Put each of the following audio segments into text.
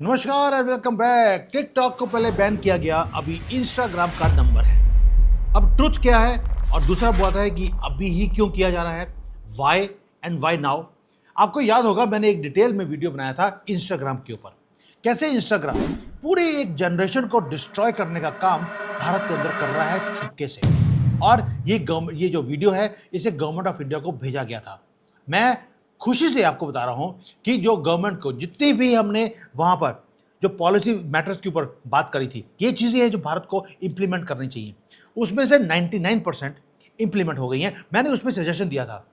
नमस्कार and welcome back. TikTok को पहले बैन किया गया, अभी इंस्टाग्राम का नंबर है। अब ट्रुथ क्या है और दूसरा बात है कि अभी ही क्यों किया जा रहा है, वाई एंड वाई नाउ। आपको याद होगा मैंने एक डिटेल में वीडियो बनाया था इंस्टाग्राम के ऊपर, कैसे इंस्टाग्राम पूरी एक जनरेशन को डिस्ट्रॉय करने का काम भारत के अंदर कर रहा है छुपके से। और ये जो वीडियो है इसे गवर्नमेंट ऑफ इंडिया को भेजा गया था। मैं खुशी से आपको बता रहा हूं कि जो गवर्नमेंट को जितनी भी हमने वहां पर जो पॉलिसी मैटर्स के ऊपर बात करी थी, ये चीजें हैं जो भारत को इंप्लीमेंट करनी चाहिए, उसमें से 99% इंप्लीमेंट हो गई हैं। मैंने उसमें सजेशन दिया था,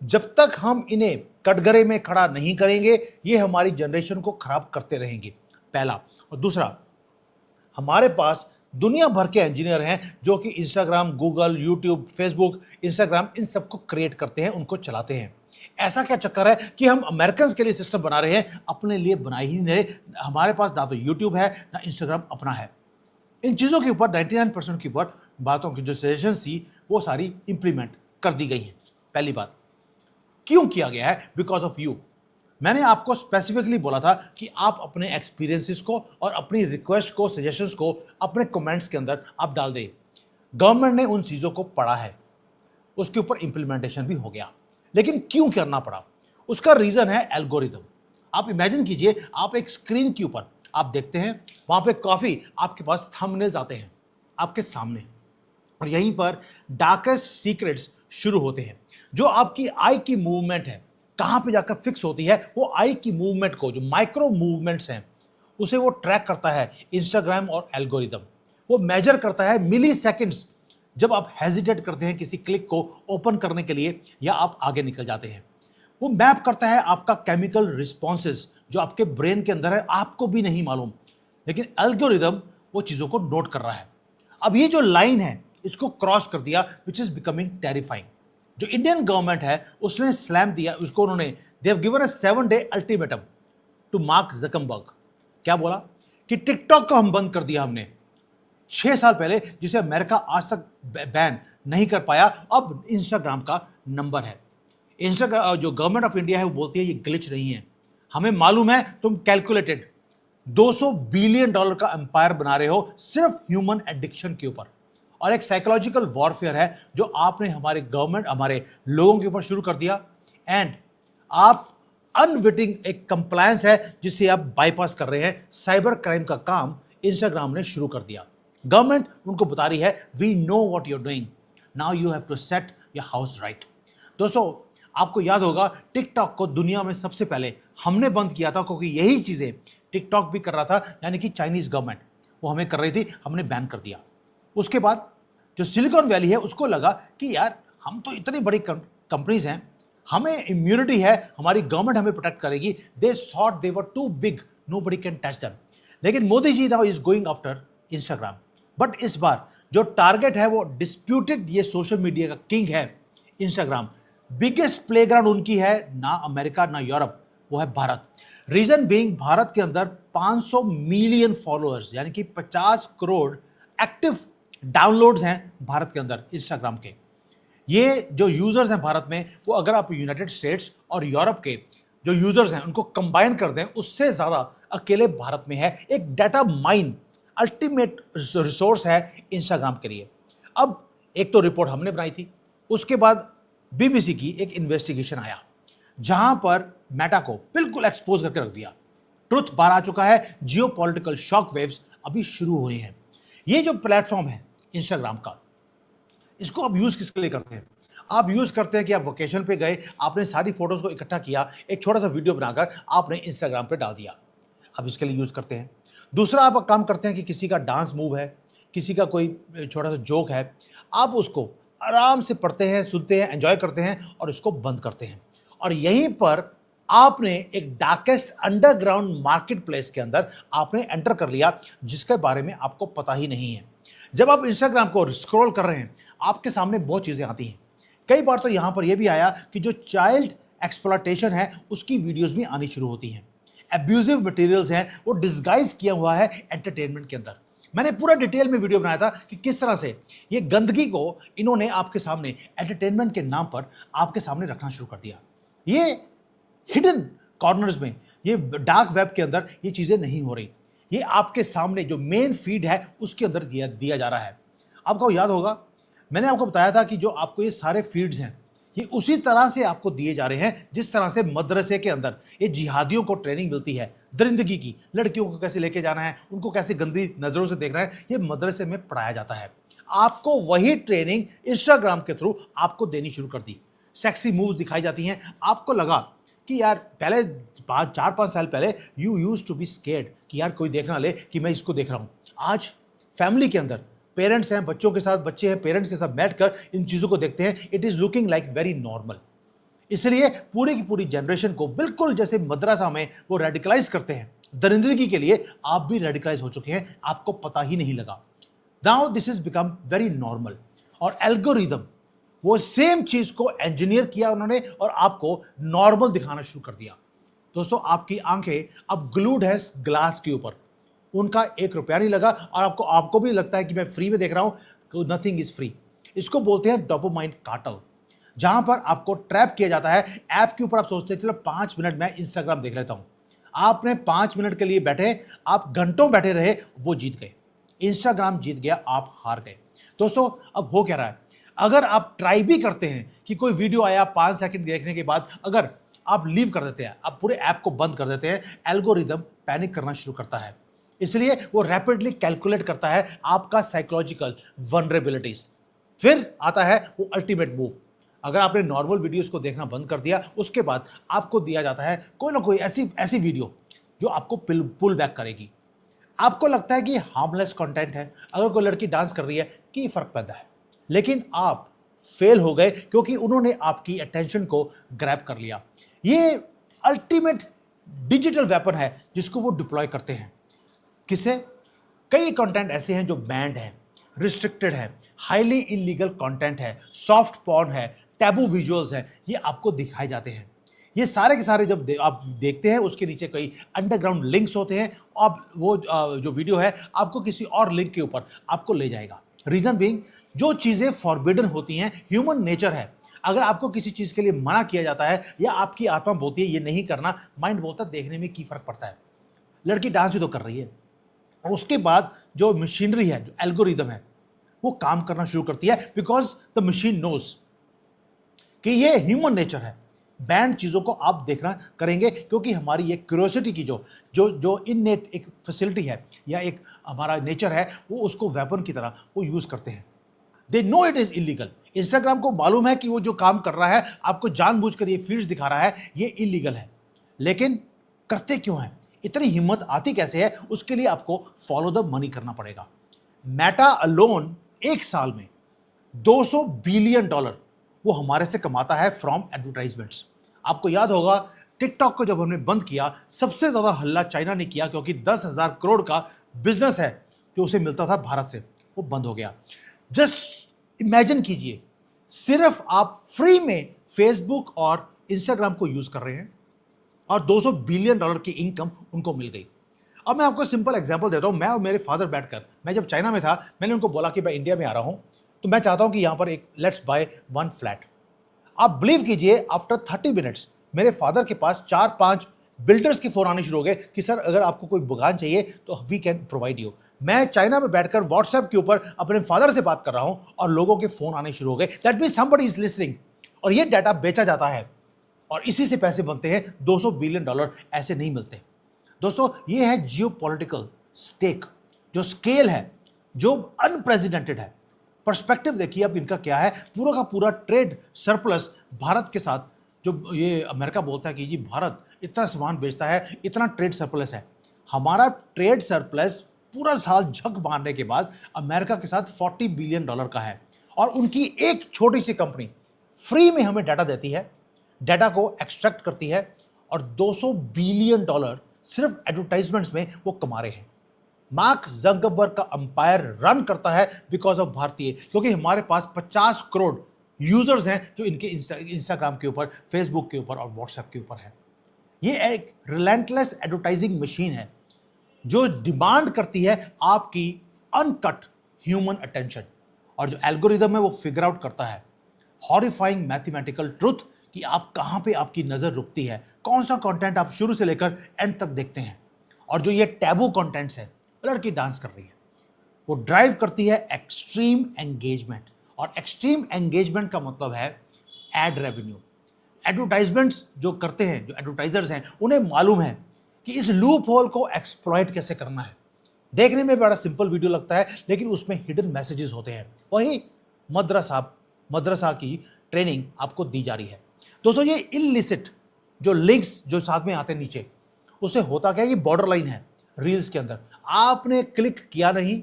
जब तक हम इन्हें कटघरे में खड़ा नहीं करेंगे ये हमारी जनरेशन को खराब करते रहेंगे, पहला। और दूसरा, हमारे पास दुनिया भर के इंजीनियर हैं जो कि Instagram, Google, YouTube, Facebook, Instagram इन सबको क्रिएट करते हैं, उनको चलाते हैं। ऐसा क्या चक्कर है कि हम अमेरिकन के लिए सिस्टम बना रहे हैं, अपने लिए बना ही नहीं रहे। हमारे पास ना तो यूट्यूब है ना इंस्टाग्राम अपना है। इन चीज़ों के ऊपर 99% की ऊपर बातों की जो सजेशन थी वो सारी इंप्लीमेंट कर दी गई हैं। पहली बात, क्यों किया गया है? Because of you. मैंने आपको स्पेसिफिकली बोला था कि आप अपने एक्सपीरियंसेस को और अपनी रिक्वेस्ट को, सजेशंस को अपने कमेंट्स के अंदर आप डाल दें। गवर्नमेंट ने उन चीज़ों को पढ़ा है, उसके ऊपर इंप्लीमेंटेशन भी हो गया। लेकिन क्यों करना पड़ा? उसका रीज़न है एल्गोरिदम। आप इमेजिन कीजिए, आप एक स्क्रीन के ऊपर आप देखते हैं, वहाँ पे काफ़ी आपके पास थंबनेल्स आते हैं आपके सामने, और यहीं पर डार्केस्ट सीक्रेट्स शुरू होते हैं। जो आपकी आई की मूवमेंट है कहाँ पे जाकर फिक्स होती है, वो आई की मूवमेंट को, जो माइक्रो मूवमेंट्स हैं उसे वो ट्रैक करता है इंस्टाग्राम और एल्गोरिदम। वो मेजर करता है मिली सेकेंड्स, जब आप हेजिटेट करते हैं किसी क्लिक को ओपन करने के लिए या आप आगे निकल जाते हैं। वो मैप करता है आपका केमिकल रिस्पॉन्सेस जो आपके ब्रेन के अंदर है, आपको भी नहीं मालूम, लेकिन एल्गोरिदम वो चीज़ों को नोट कर रहा है। अब ये जो लाइन है इसको क्रॉस कर दिया, विच इज बिकमिंग टेरिफाइंग। जो इंडियन गवर्नमेंट है उसने स्लैम दिया उसको, उन्होंने they have given a 7-day ultimatum to Mark Zuckerberg. क्या बोला कि टिकटॉक को हम बंद कर दिया हमने 6 साल पहले, जिसे अमेरिका आज तक बैन नहीं कर पाया। अब इंस्टाग्राम का नंबर है। इंस्टाग्राम जो गवर्नमेंट ऑफ इंडिया है वो बोलती है ये ग्लिच नहीं है, हमें मालूम है तुम कैलकुलेटेड $200 बिलियन का एम्पायर बना रहे हो सिर्फ ह्यूमन एडिक्शन के ऊपर। और एक साइकोलॉजिकल वॉरफेयर है जो आपने हमारे गवर्नमेंट, हमारे लोगों के ऊपर शुरू कर दिया। एंड आप अनविटिंग एक कंप्लायंस है जिसे आप बाईपास कर रहे हैं। साइबर क्राइम का काम इंस्टाग्राम ने शुरू कर दिया। गवर्नमेंट उनको बता रही है we know what you are doing, now you have to set your house right. दोस्तों, आपको याद होगा टिकटॉक को दुनिया में सबसे पहले हमने बंद किया था, क्योंकि यही चीजें टिकटॉक भी कर रहा था, यानी कि चाइनीज गवर्नमेंट वो हमें कर रही थी, हमने बैन कर दिया। उसके बाद जो सिलिकॉन वैली है उसको लगा कि यार हम तो इतनी बड़ी कंपनीज हैं, हमें इम्यूनिटी है, हमारी गवर्नमेंट हमें प्रोटेक्ट करेगी। They thought they were too big, nobody can touch them. लेकिन Modi ji now is going after Instagram. But इस बार जो टारगेट है वो डिस्प्यूटेड, ये सोशल मीडिया का किंग है इंस्टाग्राम। बिगेस्ट प्लेग्राउंड उनकी है, ना अमेरिका ना यूरोप, वो है भारत। रीजन बीइंग, भारत के अंदर 500 मिलियन फॉलोअर्स यानी कि 50 करोड़ एक्टिव डाउनलोड्स हैं भारत के अंदर इंस्टाग्राम के। ये जो यूजर्स हैं भारत में, वो अगर आप यूनाइटेड स्टेट्स और यूरोप के जो यूजर्स हैं उनको कंबाइन कर दें, उससे ज्यादा अकेले भारत में है। एक डाटा माइन अल्टीमेट रिसोर्स है इंस्टाग्राम के लिए। अब एक तो रिपोर्ट हमने बनाई थी, उसके बाद बीबीसी की एक इन्वेस्टिगेशन आया जहां पर मेटा को बिल्कुल एक्सपोज करके रख दिया। ट्रुथ बाहर आ चुका है, जियो पॉलिटिकल शॉक वेव्स अभी शुरू हुए हैं। ये जो प्लेटफॉर्म है इंस्टाग्राम का, इसको आप यूज किसके लिए करते हैं? आप यूज करते हैं कि आप वोकेशन पे गए, आपने सारी फोटोज को इकट्ठा किया, एक छोटा सा वीडियो बनाकर आपने इंस्टाग्राम पे डाल दिया, आप इसके लिए यूज करते हैं। दूसरा, आप काम करते हैं कि किसी का डांस मूव है, किसी का कोई छोटा सा जोक है, आप उसको आराम से पढ़ते हैं, सुनते हैं, एंजॉय करते हैं और इसको बंद करते हैं। और यहीं पर आपने एक डार्केस्ट अंडरग्राउंड मार्केट प्लेस के अंदर आपने एंटर कर लिया, जिसके बारे में आपको पता ही नहीं है। जब आप इंस्टाग्राम को स्क्रॉल कर रहे हैं, आपके सामने बहुत चीज़ें आती हैं। कई बार तो यहाँ पर यह भी आया कि जो चाइल्ड एक्सप्लॉयटेशन है उसकी वीडियोस भी आनी शुरू होती हैं। एब्यूजिव मटेरियल्स हैं, वो डिस्गाइज किया हुआ है एंटरटेनमेंट के अंदर। मैंने पूरा डिटेल में वीडियो बनाया था कि किस तरह से ये गंदगी को इन्होंने आपके सामने एंटरटेनमेंट के नाम पर आपके सामने रखना शुरू कर दिया। ये हिडन कॉर्नर्स में ये डार्क वेब के अंदर ये चीज़ें नहीं हो रही, ये आपके सामने जो मेन फीड है उसके अंदर दिया जा रहा है। आपको याद होगा मैंने आपको बताया था कि जो आपको ये सारे फीड्स हैं ये उसी तरह से आपको दिए जा रहे हैं जिस तरह से मदरसे के अंदर ये जिहादियों को ट्रेनिंग मिलती है दरिंदगी की, लड़कियों को कैसे लेके जाना है, उनको कैसे गंदी नज़रों से देखना है, ये मदरसे में पढ़ाया जाता है। आपको वही ट्रेनिंग इंस्टाग्राम के थ्रू आपको देनी शुरू कर दी। सेक्सी मूव्स दिखाई जाती हैं। आपको लगा कि यार पहले 4-5 साल पहले you used to be scared कि यार कोई देख ना ले कि मैं इसको देख रहा हूँ। आज फैमिली के अंदर पेरेंट्स हैं, बच्चों के साथ बच्चे हैं, पेरेंट्स के साथ बैठकर इन चीज़ों को देखते हैं। It is looking like very normal. इसलिए पूरी की पूरी जनरेशन को बिल्कुल जैसे मदरसा में वो रेडिकलाइज करते हैं, दरिंदगी के लिए आप भी रेडिकलाइज हो चुके हैं, आपको पता ही नहीं लगा। Now this is become very normal. और एल्गोरिदम वो सेम चीज को इंजीनियर किया उन्होंने और आपको नॉर्मल दिखाना शुरू कर दिया। दोस्तों आपकी आंखें अब ग्लूड है ग्लास के ऊपर, उनका 1 रुपया नहीं लगा और आपको भी लगता है कि मैं फ्री में देख रहा हूं। Nothing is free. इसको बोलते हैं डोपामाइन कार्टेल, जहां पर आपको ट्रैप किया जाता है। ऐप के ऊपर आप सोचते हैं चलो 5 मिनट मैं इंस्टाग्राम देख लेता हूं। आपने 5 मिनट के लिए बैठे, आप घंटों बैठे रहे, वो जीत गए, इंस्टाग्राम जीत गया, आप हार गए। दोस्तों अब हो क्या रहा है, अगर आप ट्राई भी करते हैं कि कोई वीडियो आया 5 सेकंड देखने के बाद अगर आप लीव कर देते हैं, आप पूरे ऐप को बंद कर देते हैं, एल्गोरिदम पैनिक करना शुरू करता है। इसलिए वो रैपिडली कैलकुलेट करता है आपका साइकोलॉजिकल वनरेबिलिटीज। फिर आता है वो अल्टीमेट मूव। अगर आपने नॉर्मल वीडियोस को देखना बंद कर दिया, उसके बाद आपको दिया जाता है कोई ना कोई ऐसी वीडियो जो आपको पुल बैक करेगी। आपको लगता है कि हार्मलेस कंटेंट है, अगर कोई लड़की डांस कर रही है कि फर्क पैदा है, लेकिन आप फेल हो गए क्योंकि उन्होंने आपकी अटेंशन को ग्रैब कर लिया। ये अल्टीमेट डिजिटल वेपन है जिसको वो डिप्लॉय करते हैं। किसे? कई कंटेंट ऐसे हैं जो बैंड है, रिस्ट्रिक्टेड है, हाईली इलीगल कंटेंट है, सॉफ्ट पॉर्न है, टैबू विजुअल्स है, ये आपको दिखाए जाते हैं। ये सारे के सारे जब आप देखते हैं उसके नीचे कई अंडरग्राउंड लिंक्स होते हैं। अब वो जो वीडियो है आपको किसी और लिंक के ऊपर आपको ले जाएगा। रीजन बीइंग जो चीज़ें फॉरबिडन होती हैं, ह्यूमन नेचर है। अगर आपको किसी चीज़ के लिए मना किया जाता है या आपकी आत्मा बोलती है ये नहीं करना, माइंड बोलता है देखने में की फर्क पड़ता है, लड़की डांस ही तो कर रही है। और उसके बाद जो मशीनरी है, जो एल्गोरिदम है, वो काम करना शुरू करती है बिकॉज द मशीन नोज कि ये ह्यूमन नेचर है। बैंड चीज़ों को आप देखना करेंगे क्योंकि हमारी ये क्यूरियोसिटी की जो इननेट एक फैसिलिटी है या एक हमारा नेचर है, वो उसको वेपन की तरह वो यूज़ करते हैं। They know it is illegal. Instagram को मालूम है कि वो जो काम कर रहा है, आपको जानबूझकर ये फीड्स दिखा रहा है, ये इलीगल है, लेकिन करते क्यों हैं? इतनी हिम्मत आती कैसे है? उसके लिए आपको फॉलो द मनी करना पड़ेगा। मेटा अलोन एक साल में $200 बिलियन वो हमारे से कमाता है फ्रॉम एडवर्टाइजमेंट्स। आपको याद होगा टिकटॉक को जब हमने बंद किया, सबसे ज्यादा हल्ला चाइना ने किया क्योंकि 10,000 करोड़ का बिजनेस है जो उसे मिलता था भारत से, वो बंद हो गया। जस्ट इमेजिन कीजिए, सिर्फ आप फ्री में फेसबुक और इंस्टाग्राम को यूज कर रहे हैं और $200 बिलियन की इनकम उनको मिल गई। अब मैं आपको सिंपल एग्जांपल देता हूं। मैं और मेरे फादर बैठकर, मैं जब चाइना में था, मैंने उनको बोला कि मैं इंडिया में आ रहा हूं, तो मैं चाहता हूं कि यहां पर एक लेट्स बाय 1 फ्लैट। आप बिलीव कीजिए, आफ्टर 30 मिनट्स मेरे फादर के पास 4-5 बिल्डर्स के फोन आने शुरू हो गए कि सर अगर आपको कोई बगान चाहिए तो वी कैन प्रोवाइड यू। मैं चाइना में बैठकर व्हाट्सएप के ऊपर अपने फादर से बात कर रहा हूं और लोगों के फोन आने शुरू हो गए। That means somebody is listening. और ये डाटा बेचा जाता है और इसी से पैसे बनते हैं। $200 बिलियन ऐसे नहीं मिलते। दोस्तों ये है जियोपॉलिटिकल स्टेक, जो स्केल है, जो अनप्रेसिडेंटेड है। पर्सपेक्टिव देखिए अब इनका क्या है। पूरा का पूरा ट्रेड सरप्लस भारत के साथ, जो ये अमेरिका बोलता है कि जी भारत इतना सामान बेचता है, इतना ट्रेड सरप्लस है। हमारा ट्रेड सरप्लस पूरा साल झक मारने के बाद अमेरिका के साथ $40 बिलियन का है। और उनकी एक छोटी सी कंपनी फ्री में हमें डाटा देती है, डाटा को एक्सट्रैक्ट करती है और $200 बिलियन सिर्फ एडवर्टाइजमेंट्स में वो कमा रहे हैं। मार्क जकरबर्ग का अंपायर रन करता है बिकॉज ऑफ भारतीय, क्योंकि हमारे पास 50 करोड़ यूजर्स हैं जो इनके इंस्टाग्राम के ऊपर, फेसबुक के ऊपर और व्हाट्सएप के ऊपर है। ये एक रिलेंटलेस एडवर्टाइजिंग मशीन है जो डिमांड करती है आपकी अनकट ह्यूमन अटेंशन। और जो एल्गोरिदम है वो फिगर आउट करता है हॉरिफाइंग मैथमेटिकल ट्रुथ कि आप कहाँ पे आपकी नज़र रुकती है, कौन सा कंटेंट आप शुरू से लेकर एंड तक देखते हैं। और जो ये टैबू कंटेंट्स है, लड़की डांस कर रही है, वो ड्राइव करती है एक्सट्रीम एंगेजमेंट। और एक्सट्रीम एंगेजमेंट का मतलब है एड रेवेन्यू। एडवर्टाइजमेंट्स जो करते हैं, जो एडवर्टाइजर्स हैं, उन्हें मालूम है कि इस लूप होल को एक्सप्लॉइट कैसे करना है। देखने में बड़ा सिंपल वीडियो लगता है, लेकिन उसमें हिडन मैसेजेस होते हैं। वही मदरसा की ट्रेनिंग आपको दी जा रही है। दोस्तों, ये इलिसिट जो लिंक्स जो साथ में आते हैं नीचे, उससे होता क्या है, ये बॉर्डर लाइन है रील्स के अंदर। आपने क्लिक किया नहीं,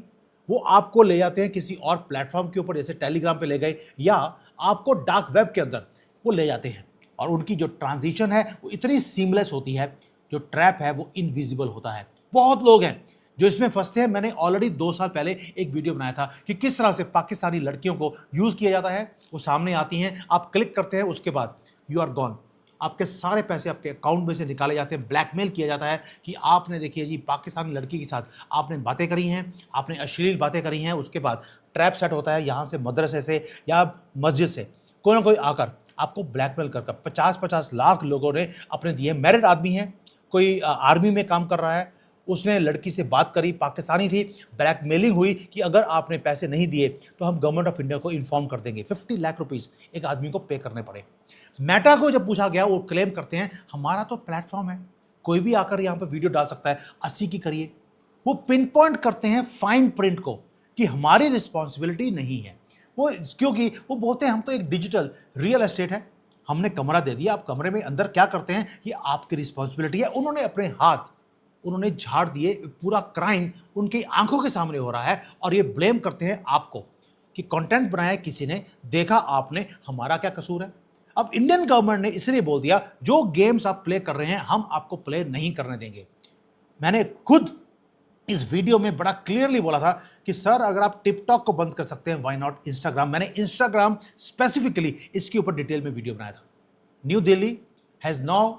वो आपको ले जाते हैं किसी और प्लेटफॉर्म के ऊपर, जैसे टेलीग्राम पे ले गए, या आपको डार्क वेब के अंदर वो ले जाते हैं। और उनकी जो ट्रांजिशन है वो इतनी सीमलेस होती है, जो ट्रैप है वो इनविजिबल होता है। बहुत लोग हैं जो इसमें फंसते हैं। मैंने ऑलरेडी 2 साल पहले एक वीडियो बनाया था कि किस तरह से पाकिस्तानी लड़कियों को यूज़ किया जाता है। वो सामने आती हैं, आप क्लिक करते हैं, उसके बाद यू आर गॉन। आपके सारे पैसे आपके अकाउंट में से निकाले जाते हैं। ब्लैकमेल किया जाता है कि आपने, देखिए जी, पाकिस्तानी लड़की के साथ आपने बातें करी हैं, आपने अश्लील बातें करी हैं। उसके बाद ट्रैप सेट होता है, यहाँ से मदरसे से या मस्जिद से कोई ना कोई आकर आपको ब्लैकमेल कर 50-50 लाख लोगों ने अपने दिए। मैरिड आदमी है, कोई आर्मी में काम कर रहा है, उसने लड़की से बात करी, पाकिस्तानी थी, ब्लैकमेलिंग हुई कि अगर आपने पैसे नहीं दिए तो हम गवर्नमेंट ऑफ इंडिया को इन्फॉर्म कर देंगे। 50 लाख रुपीस एक आदमी को पे करने पड़े। मेटा को जब पूछा गया, वो क्लेम करते हैं हमारा तो प्लेटफॉर्म है, कोई भी आकर यहाँ पर वीडियो डाल सकता है, 80 की करिए। वो पिन पॉइंट करते हैं फाइन प्रिंट को कि हमारी रिस्पॉन्सिबिलिटी नहीं है। वो क्योंकि वो बोलते हैं हम तो एक डिजिटल रियल एस्टेट है, हमने कमरा दे दिया, आप कमरे में अंदर क्या करते हैं ये आपकी रिस्पॉन्सिबिलिटी है। उन्होंने अपने हाथ उन्होंने झाड़ दिए, पूरा क्राइम उनकी आंखों के सामने हो रहा है, और ये ब्लेम करते हैं आपको कि कंटेंट बनाया किसी ने, देखा आपने, हमारा क्या कसूर है। अब इंडियन गवर्नमेंट ने इसलिए बोल दिया जो गेम्स आप प्ले कर रहे हैं हम आपको प्ले नहीं करने देंगे। मैंने खुद इस वीडियो में बड़ा क्लियरली बोला था कि सर अगर आप टिकटॉक को बंद कर सकते हैं, व्हाई नॉट इंस्टाग्राम। मैंने इंस्टाग्राम स्पेसिफिकली इसके ऊपर डिटेल में वीडियो बनाया था। New Delhi has now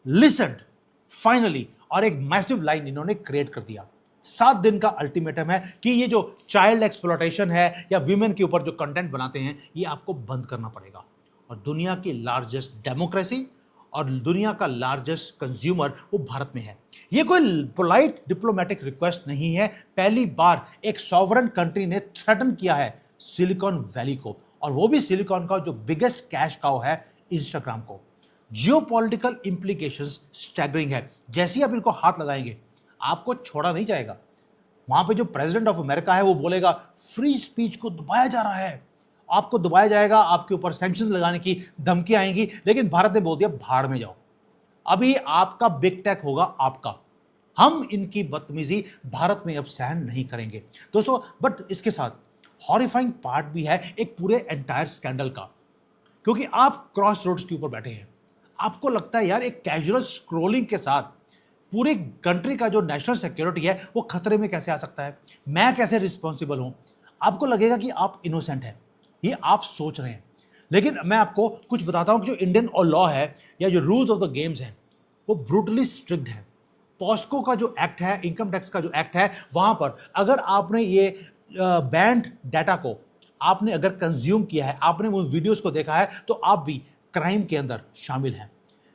listened finally, और एक मैसिव लाइन इन्होंने क्रिएट कर दिया। 7 दिन का अल्टीमेटम है कि ये जो चाइल्ड एक्सप्लॉयटेशन है या विमेन के ऊपर जो कंटेंट बनाते हैं ये आपको बंद करना पड़ेगा। और दुनिया की लार्जेस्ट डेमोक्रेसी और दुनिया का लार्जेस्ट कंज्यूमर वो भारत में है। ये कोई पोलाइट डिप्लोमेटिक रिक्वेस्ट नहीं है, पहली बार एक सॉवरन कंट्री ने थ्रेटन किया है सिलिकॉन वैली को, और वो भी सिलिकॉन का जो बिगेस्ट कैश काउ है इंस्टाग्राम को। जियोपॉलिटिकल इंप्लीकेशंस स्टैगरिंग है। जैसे ही आप इनको हाथ लगाएंगे आपको छोड़ा नहीं जाएगा। वहां पे जो प्रेसिडेंट ऑफ अमेरिका है वो बोलेगा फ्री स्पीच को दबाया जा रहा है, आपको दबाया जाएगा, आपके ऊपर सैंक्शंस लगाने की धमकी आएंगी। लेकिन भारत ने बोल दिया भाड़ में जाओ, अभी आपका बिग टेक होगा आपका, हम इनकी बदतमीजी भारत में अब सहन नहीं करेंगे दोस्तों। बट इसके साथ हॉरिफाइंग पार्ट भी है एक पूरे एंटायर स्कैंडल का, क्योंकि आप क्रॉस रोड्स के ऊपर बैठे हैं, आपको लगता है यार एक कैजुअल स्क्रोलिंग के साथ पूरी कंट्री का जो नेशनल सिक्योरिटी है वो खतरे में कैसे आ सकता है, मैं कैसे रिस्पॉन्सिबल हूं। आपको लगेगा कि आप इनोसेंट हैं, ये आप सोच रहे हैं। लेकिन मैं आपको कुछ बताता हूं कि जो इंडियन लॉ है या जो रूल्स ऑफ द गेम्स हैं वो ब्रूटली स्ट्रिक्ट है। पॉस्को का जो एक्ट है, इनकम टैक्स का जो एक्ट है, वहां पर अगर आपने ये बैंड डाटा को आपने अगर कंज्यूम किया है, आपने उन वीडियोस को देखा है, तो आप भी क्राइम के अंदर शामिल हैं।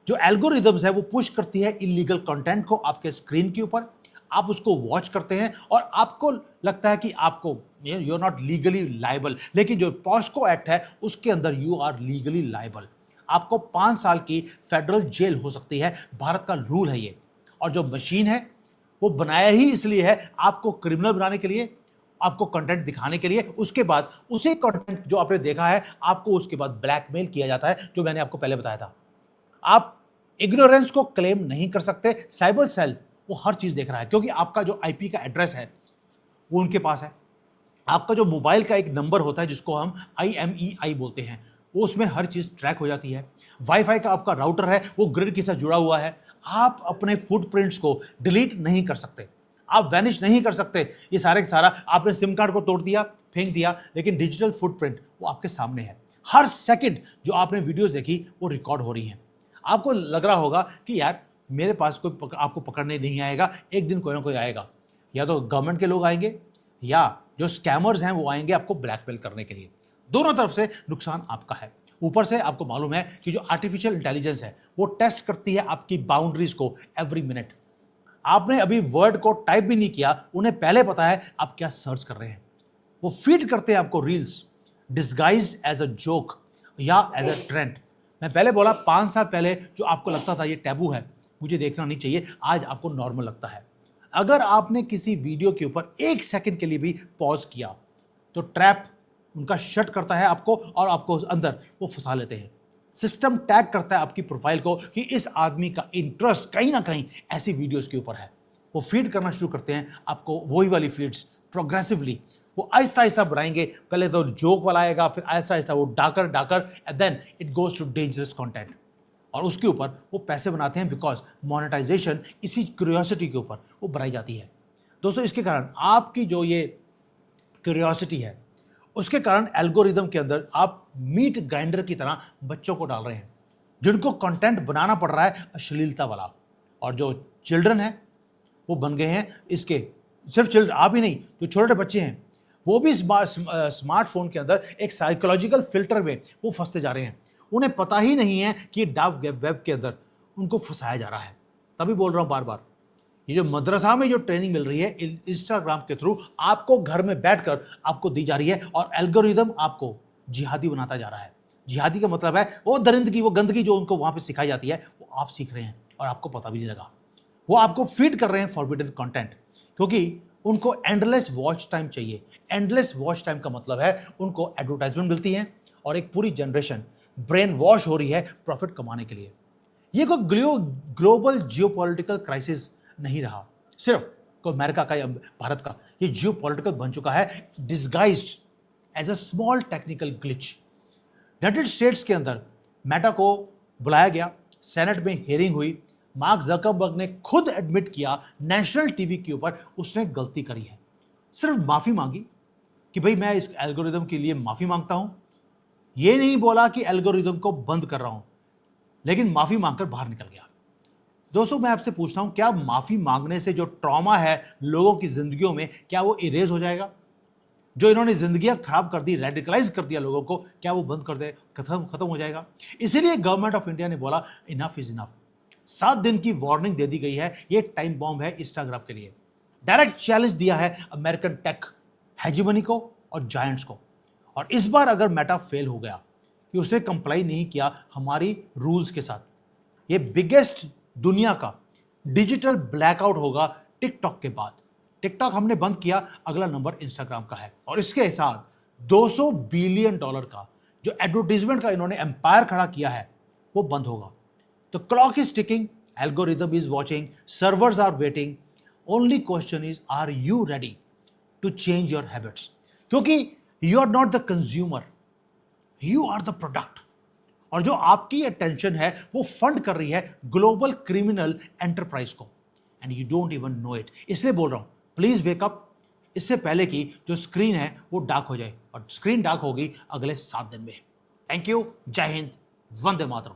जो एल्गोरिदम्स है वो पुश करती है इलीगल कंटेंट को आपके स्क्रीन के ऊपर, आप उसको वॉच करते हैं और आपको लगता है कि आपको you are not legally liable. लेकिन जो पॉस्को एक्ट है उसके अंदर यू आर लीगली लायबल, आपको 5 साल की फेडरल जेल हो सकती है। भारत का रूल है ये। और जो मशीन है वो बनाया ही इसलिए है आपको क्रिमिनल बनाने के लिए, आपको कंटेंट दिखाने के लिए। उसके बाद उसी कंटेंट जो आपने देखा है आपको उसके बाद ब्लैकमेल किया जाता है, जो मैंने आपको पहले बताया था। आप इग्नोरेंस को क्लेम नहीं कर सकते। साइबर सेल वो हर चीज देख रहा है, क्योंकि आपका जो आईपी का एड्रेस है वो उनके पास है। आपका जो मोबाइल का एक नंबर होता है जिसको हम IMEI बोलते हैं, वो उसमें हर चीज ट्रैक हो जाती है। वाईफाई का आपका राउटर है वो ग्रिड के साथ जुड़ा हुआ है। आप अपने फुटप्रिंट्स को डिलीट नहीं कर सकते, आप वैनिश नहीं कर सकते। ये सारे का सारा आपने सिम कार्ड को तोड़ दिया, फेंक दिया, लेकिन डिजिटल फुटप्रिंट वो आपके सामने है। हर सेकंड जो आपने वीडियोस देखी वो रिकॉर्ड हो रही हैं। आपको लग रहा होगा कि यार मेरे पास कोई आपको पकड़ने नहीं आएगा, एक दिन कोई ना कोई आएगा, या तो गवर्नमेंट के लोग आएंगे या जो स्कैमर्स हैं वो आएंगे आपको ब्लैकमेल करने के लिए। दोनों तरफ से नुकसान आपका है। ऊपर से आपको मालूम है कि जो आर्टिफिशियल इंटेलिजेंस है वो टेस्ट करती है आपकी बाउंड्रीज को एवरी मिनट। आपने अभी वर्ड को टाइप भी नहीं किया, उन्हें पहले पता है आप क्या सर्च कर रहे हैं। वो फीड करते हैं आपको reels disguised as a joke या एज अ ट्रेंड। मैं पहले बोला 5 साल पहले जो आपको लगता था ये टैबू है, मुझे देखना नहीं चाहिए, आज आपको नॉर्मल लगता है। अगर आपने किसी वीडियो के ऊपर 1 सेकंड के लिए भी पॉज किया तो ट्रैप उनका शट करता है आपको और आपको अंदर वो फंसा लेते हैं। सिस्टम टैग करता है आपकी प्रोफाइल को कि इस आदमी का इंटरेस्ट कहीं ना कहीं ऐसी वीडियोस के ऊपर है। वो फीड करना शुरू करते हैं आपको, वही वाली फीड्स प्रोग्रेसिवली वो आहिस्ता आहिस्ता बनाएंगे। पहले तो जोक वाला आएगा, फिर आहिस्ता आहिस्ता वो darker darker and then it goes to dangerous content. और उसके ऊपर वो पैसे बनाते हैं बिकॉज मोनेटाइजेशन इसी क्यूरियोसिटी के ऊपर वो बनाई जाती है। दोस्तों, इसके कारण आपकी जो ये क्यूरियोसिटी है उसके कारण एल्गोरिदम के अंदर आप मीट ग्राइंडर की तरह बच्चों को डाल रहे हैं जिनको कंटेंट बनाना पड़ रहा है अश्लीलता वाला। और जो चिल्ड्रन है वो बन गए हैं इसके, सिर्फ चिल्ड्रन आप ही नहीं, जो छोटे बच्चे हैं वो भी स्मार्टफोन के अंदर एक साइकोलॉजिकल फिल्टर में वो फंसते जा रहे हैं। उन्हें पता ही नहीं है कि डार्क वेब के अंदर उनको फंसाया जा रहा है। तभी बोल रहा हूँ बार बार, ये जो मदरसा में जो ट्रेनिंग मिल रही है इंस्टाग्राम के थ्रू आपको घर में बैठकर आपको दी जा रही है और एल्गोरिदम आपको जिहादी बनाता जा रहा है। जिहादी का मतलब है वो दरिंदगी, वो गंदगी जो उनको वहां पे सिखाई जाती है वो आप सीख रहे हैं और आपको पता भी नहीं लगा। वो आपको फीड कर रहे हैं फॉरबिडन कंटेंट क्योंकि उनको एंडलेस वॉच टाइम चाहिए। एंडलेस वॉच टाइम का मतलब है उनको एडवर्टाइजमेंट मिलती है और एक पूरी जनरेशन ब्रेन वॉश हो रही है प्रॉफिट कमाने के लिए। ये कोई ग्लोबल जियोपॉलिटिकल क्राइसिस नहीं रहा, सिर्फ कोई अमेरिका का या भारत का, ये जियोपॉलिटिकल बन चुका है disguised as a small technical glitch. United States के अंदर मेटा को बुलाया गया, सेनेट में हियरिंग हुई, मार्क जकरबर्ग ने खुद एडमिट किया नेशनल टीवी के ऊपर उसने गलती करी है। सिर्फ माफी मांगी कि भाई मैं इस एल्गोरिदम के लिए माफी मांगता हूं। ये नहीं बोला कि एल्गोरिदम को बंद कर रहा हूं, लेकिन माफी मांगकर बाहर निकल गया। दोस्तों, मैं आपसे पूछता हूं, क्या माफी मांगने से जो ट्रॉमा है लोगों की जिंदगियों में क्या वो इरेज हो जाएगा? जो इन्होंने जिंदगियां खराब कर दी, रेडिकलाइज कर दिया लोगों को, क्या वो बंद कर दे, खत्म हो जाएगा? इसीलिए गवर्नमेंट ऑफ इंडिया ने बोला इनफ इज इनफ। 7 दिन की वार्निंग दे दी गई है। ये टाइम बॉम्ब है इंस्टाग्राम के लिए। डायरेक्ट चैलेंज दिया है अमेरिकन टेक हेजिमनी को और जायंट्स को। और इस बार अगर मेटा फेल हो गया कि उसने कंप्लाई नहीं किया हमारी रूल्स के साथ, ये बिगेस्ट दुनिया का डिजिटल ब्लैकआउट होगा टिकटॉक के बाद। टिकटॉक हमने बंद किया, अगला नंबर इंस्टाग्राम का है और इसके साथ $200 बिलियन का जो एडवर्टीजमेंट का इन्होंने एम्पायर खड़ा किया है वो बंद होगा। तो clock is ticking, algorithm is watching, servers are waiting. Only question is are you ready to change your habits? क्योंकि you are not the consumer, you are the product. और जो आपकी अटेंशन है वो फंड कर रही है ग्लोबल क्रिमिनल एंटरप्राइज को, and you don't even know it. इसलिए बोल रहा हूं, प्लीज वेक अप, इससे पहले कि जो स्क्रीन है वो डार्क हो जाए। और स्क्रीन डार्क होगी अगले 7 दिन में। थैंक यू, जय हिंद, वंदे मातरम।